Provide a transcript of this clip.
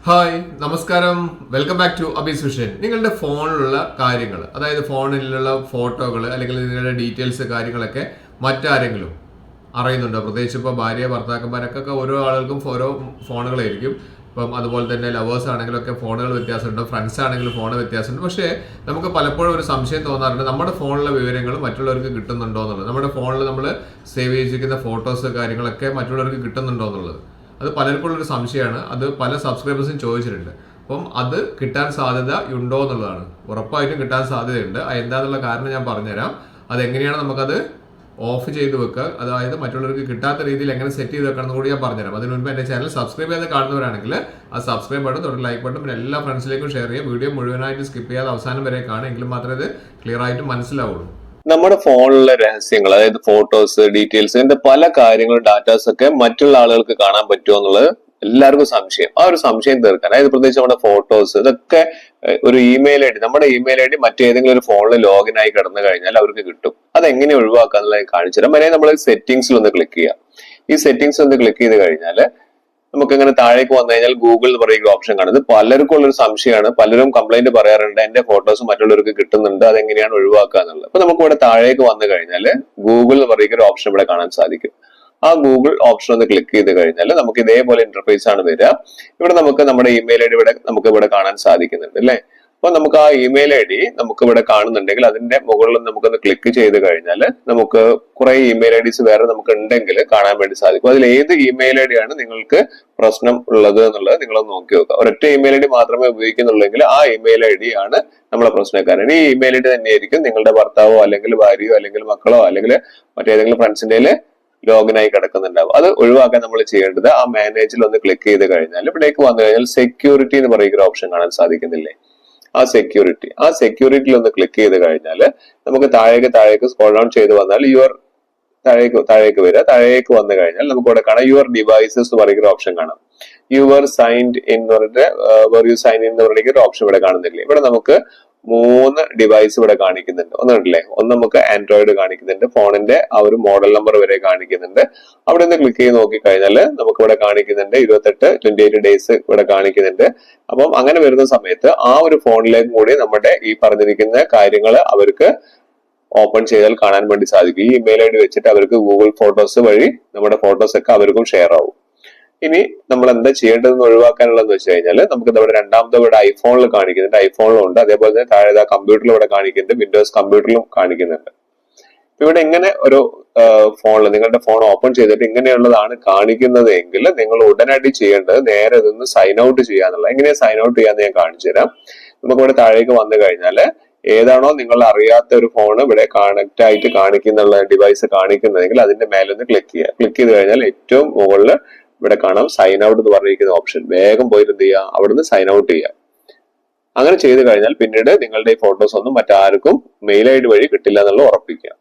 Hi നമസ്കാരം, welcome back to അബീസ് vision. നിങ്ങളുടെ ഫോണിലുള്ള കാര്യങ്ങൾ, അതായത് ഫോണിലുള്ള ഫോട്ടോകൾ അല്ലെങ്കിൽ നിങ്ങളുടെ ഡീറ്റെയിൽസ് കാര്യങ്ങളൊക്കെ മറ്റാരെങ്കിലും അറിയുന്നുണ്ടോ? പ്രത്യേകിച്ച് ഇപ്പോൾ ഭാര്യ ഭർത്താക്കന്മാരൊക്കെ ഓരോ ആളുകൾക്കും ഓരോ ഫോണുകളായിരിക്കും. ഇപ്പം അതുപോലെ തന്നെ ലവേഴ്സ് ആണെങ്കിലൊക്കെ ഫോണുകൾ വ്യത്യാസമുണ്ട്, ഫ്രണ്ട്സ് ആണെങ്കിലും ഫോൺ വ്യത്യാസമുണ്ട്. പക്ഷേ നമുക്ക് പലപ്പോഴും ഒരു സംശയം തോന്നാറുണ്ട്, നമ്മുടെ ഫോണിലെ വിവരങ്ങൾ മറ്റുള്ളവർക്ക് കിട്ടുന്നുണ്ടോ എന്നുള്ളത്. നമ്മുടെ ഫോണിൽ നമ്മൾ സേവ് ചെയ്തിരിക്കുന്ന ഫോട്ടോസ് കാര്യങ്ങളൊക്കെ മറ്റുള്ളവർക്ക് കിട്ടുന്നുണ്ടോ എന്നുള്ളത് അത് പലർക്കുള്ളൊരു സംശയമാണ്. അത് പല സബ്സ്ക്രൈബേഴ്സും ചോദിച്ചിട്ടുണ്ട്. അപ്പം അത് കിട്ടാൻ സാധ്യത ഉണ്ടോ എന്നുള്ളതാണ്. ഉറപ്പായിട്ടും കിട്ടാൻ സാധ്യതയുണ്ട്. എന്താണെന്നുള്ള കാരണം ഞാൻ പറഞ്ഞുതരാം. അതെങ്ങനെയാണ് നമുക്കത് ഓഫ് ചെയ്ത് വെക്കുക, അതായത് മറ്റുള്ളവർക്ക് കിട്ടാത്ത രീതിയിൽ എങ്ങനെ സെറ്റ് ചെയ്ത് വെക്കണം എന്ന് കൂടി ഞാൻ പറഞ്ഞുതരാം. അതിന് മുൻപ് എൻ്റെ ചാനൽ സബ്സ്ക്രൈബ് ചെയ്ത് കാണുന്നവരാണെങ്കിൽ ആ സബ്സ്ക്രൈബ് ബട്ടൺ തൊട്ട് ലൈക്ക് ബട്ടൺ പിന്നെ എല്ലാ ഫ്രണ്ട്സിലേക്കും ഷെയർ ചെയ്യുക. വീഡിയോ മുഴുവനായിട്ട് സ്കിപ്പ് ചെയ്യാതെ അവസാനം വരെ കാണുക, എങ്കിലും മാത്രമേ ഇത് ക്ലിയർ ആയിട്ട് മനസ്സിലാവുള്ളൂ. നമ്മുടെ ഫോണിലെ രഹസ്യങ്ങൾ, അതായത് ഫോട്ടോസ്, ഡീറ്റെയിൽസ്, ഇങ്ങനത്തെ പല കാര്യങ്ങളും, ഡാറ്റാസ് ഒക്കെ മറ്റുള്ള ആളുകൾക്ക് കാണാൻ പറ്റുമോ എന്നുള്ളത് എല്ലാവർക്കും സംശയം. ആ ഒരു സംശയം തീർക്കാൻ, അതായത് പ്രത്യേകിച്ച് നമ്മുടെ ഫോട്ടോസ് ഇതൊക്കെ ഒരു ഇമെയിൽ ഐ ഡി, നമ്മുടെ ഇമെയിൽ ഐ ഡി മറ്റേതെങ്കിലും ഒരു ഫോണിൽ ലോഗിൻ ആയി കിടന്നു കഴിഞ്ഞാൽ അവർക്ക് കിട്ടും. അതെങ്ങനെ ഒഴിവാക്കുക എന്നുള്ളത് കാണിച്ചു തരാം. അതിനെ നമ്മൾ സെറ്റിംഗ്സിൽ ഒന്ന് ക്ലിക്ക് ചെയ്യാം. ഈ സെറ്റിംഗ്സ് ഒന്ന് ക്ലിക്ക് ചെയ്ത് കഴിഞ്ഞാൽ നമുക്ക് ഇങ്ങനെ താഴേക്ക് വന്നു കഴിഞ്ഞാൽ ഗൂഗിൾ എന്ന് പറയുന്ന ഓപ്ഷൻ കാണുന്നത് പലർക്കും ഉള്ളൊരു സംശയമാണ്. പലരും കംപ്ലൈന്റ് പറയാറുണ്ട്, എന്റെ ഫോട്ടോസ് മറ്റുള്ളവർക്ക് കിട്ടുന്നുണ്ട്, അതെങ്ങനെയാണ് ഒഴിവാക്കുക എന്നുള്ളത്. അപ്പൊ നമുക്ക് ഇവിടെ താഴേക്ക് വന്നു കഴിഞ്ഞാൽ ഗൂഗിൾ എന്ന് പറയുന്ന ഒരു ഓപ്ഷൻ ഇവിടെ കാണാൻ സാധിക്കും. ആ ഗൂഗിൾ ഓപ്ഷൻ ഒന്ന് ക്ലിക്ക് ചെയ്ത് കഴിഞ്ഞാൽ നമുക്ക് ഇതേപോലെ ഇന്റർഫേസ് ആണ് വരിക. ഇവിടെ നമുക്ക് നമ്മുടെ ഇമെയിൽ ഐ ഡി ഇവിടെ കാണാൻ സാധിക്കുന്നുണ്ട് അല്ലെ. അപ്പൊ നമുക്ക് ആ ഇമെയിൽ ഐ ഡി നമുക്ക് ഇവിടെ കാണുന്നുണ്ടെങ്കിൽ അതിന്റെ മുകളിൽ നമുക്കൊന്ന് ക്ലിക്ക് ചെയ്ത് കഴിഞ്ഞാൽ നമുക്ക് കുറെ ഇമെയിൽ ഐ ഡിസ് വേറെ നമുക്ക് ഉണ്ടെങ്കിൽ കാണാൻ വേണ്ടി സാധിക്കും. അതിൽ ഏത് ഇമെയിൽ ഐ ഡി ആണ് നിങ്ങൾക്ക് പ്രശ്നം ഉള്ളത് എന്നുള്ളത് നിങ്ങളൊന്ന് നോക്കി നോക്കുക. ഒരൊറ്റ ഇമെയിൽ ഐ ഡി മാത്രമേ ഉപയോഗിക്കുന്നുള്ളെങ്കിൽ ആ ഇമെയിൽ ഐ ഡി ആണ് നമ്മളെ പ്രശ്നക്കാരൻ. ഈ ഇമെയിൽ ഐ ഡി തന്നെയായിരിക്കും നിങ്ങളുടെ ഭർത്താവോ അല്ലെങ്കിൽ ഭാര്യയോ അല്ലെങ്കിൽ മക്കളോ അല്ലെങ്കിൽ മറ്റേതെങ്കിലും ഫ്രണ്ട്സിന്റെ ലോഗിൻ ആയി കിടക്കുന്നുണ്ടാവും. അത് ഒഴിവാക്കാൻ നമ്മൾ ചെയ്യേണ്ടത് ആ മാനേജിൽ ഒന്ന് ക്ലിക്ക് ചെയ്ത് കഴിഞ്ഞാൽ ഇവിടേക്ക് വന്നു കഴിഞ്ഞാൽ സെക്യൂരിറ്റി എന്ന് പറയുന്ന ഒരു ഓപ്ഷൻ കാണാൻ സാധിക്കുന്നില്ലേ? ആ സെക്യൂരിറ്റിയിൽ ഒന്ന് ക്ലിക്ക് ചെയ്ത് കഴിഞ്ഞാൽ നമുക്ക് താഴേക്ക് സ്ക്രോൾ ഡൗൺ ചെയ്ത് വന്നാൽ താഴേക്ക് വരിക. താഴേക്ക് വന്നു കഴിഞ്ഞാൽ നമുക്ക് ഇവിടെ കാണാം യുവർ ഡിവൈസസ് എന്ന് പറയുന്ന ഓപ്ഷൻ കാണാം. യുവർ സൈൻഡ് ഇൻ എന്ന് പറഞ്ഞിട്ട് ഒരു ഓപ്ഷൻ ഇവിടെ കാണുന്നില്ലേ? ഇവിടെ നമുക്ക് 3 ഡിവൈസ് ഇവിടെ കാണിക്കുന്നുണ്ട്. ഒന്നുണ്ടല്ലേ, ഒന്ന് നമുക്ക് ആൻഡ്രോയിഡ് കാണിക്കുന്നുണ്ട്, ഫോണിന്റെ ആ ഒരു മോഡൽ നമ്പർ വരെ കാണിക്കുന്നുണ്ട്. അവിടെ നിന്ന് ക്ലിക്ക് ചെയ്ത് നോക്കിക്കഴിഞ്ഞാൽ നമുക്ക് ഇവിടെ കാണിക്കുന്നുണ്ട് 28 ഡേയ്സ് ഇവിടെ കാണിക്കുന്നുണ്ട്. അപ്പം അങ്ങനെ വരുന്ന സമയത്ത് ആ ഒരു ഫോണിലേക്കും കൂടി നമ്മുടെ ഈ പറഞ്ഞിരിക്കുന്ന കാര്യങ്ങൾ അവർക്ക് ഓപ്പൺ ചെയ്താൽ കാണാൻ വേണ്ടി സാധിക്കും. ഈ ഇമെയിൽ ഐ ഡി വെച്ചിട്ട് അവർക്ക് ഗൂഗിൾ ഫോട്ടോസ് വഴി നമ്മുടെ ഫോട്ടോസ് ഒക്കെ അവർക്കും ഷെയർ ആവും. ഇനി നമ്മൾ എന്താ ചെയ്യേണ്ടതെന്ന് ഒഴിവാക്കാനുള്ളതെന്ന് വെച്ച് കഴിഞ്ഞാൽ നമുക്ക് നമ്മുടെ രണ്ടാമത്തെ ഇവിടെ ഐഫോണിൽ കാണിക്കുന്നുണ്ട്, ഐഫോണിലും ഉണ്ട്. അതേപോലെ തന്നെ താഴെ കമ്പ്യൂട്ടറിൽ ഇവിടെ കാണിക്കുന്നുണ്ട്, വിൻഡോസ് കമ്പ്യൂട്ടറിലും കാണിക്കുന്നുണ്ട്. ഇവിടെ ഇങ്ങനെ ഒരു ഫോണിൽ നിങ്ങളുടെ ഫോൺ ഓപ്പൺ ചെയ്തിട്ട് ഇങ്ങനെയുള്ളതാണ് കാണിക്കുന്നത് എങ്കിൽ നിങ്ങൾ ഉടനടി ചെയ്യേണ്ടത് നേരെ ഇതൊന്ന് സൈൻ ഔട്ട് ചെയ്യാന്നുള്ളത്. എങ്ങനെയാ സൈൻ ഔട്ട് ചെയ്യാന്ന് ഞാൻ കാണിച്ചു തരാം. നമുക്ക് ഇവിടെ താഴേക്ക് വന്നു കഴിഞ്ഞാൽ ഏതാണോ നിങ്ങൾ അറിയാത്ത ഒരു ഫോൺ ഇവിടെ കണക്ട് ആയിട്ട് കാണിക്കുന്ന ഡിവൈസ് കാണിക്കുന്നതെങ്കിൽ അതിന്റെ മേലൊന്ന് ക്ലിക്ക് ചെയ്യുക. ക്ലിക്ക് ചെയ്ത് കഴിഞ്ഞാൽ ഏറ്റവും മുകളിൽ ഇവിടെ കാണാം സൈൻ ഔട്ട് എന്ന് പറഞ്ഞിരിക്കുന്ന ഓപ്ഷൻ. വേഗം പോയിട്ട് എന്ത് ചെയ്യുക, അവിടുന്ന് സൈൻ ഔട്ട് ചെയ്യുക. അങ്ങനെ ചെയ്ത് കഴിഞ്ഞാൽ പിന്നീട് നിങ്ങളുടെ ഈ ഫോട്ടോസ് ഒന്നും മറ്റാർക്കും മെയിൽ ഐ ഡി വഴി കിട്ടില്ല എന്നുള്ള ഉറപ്പിക്കുക.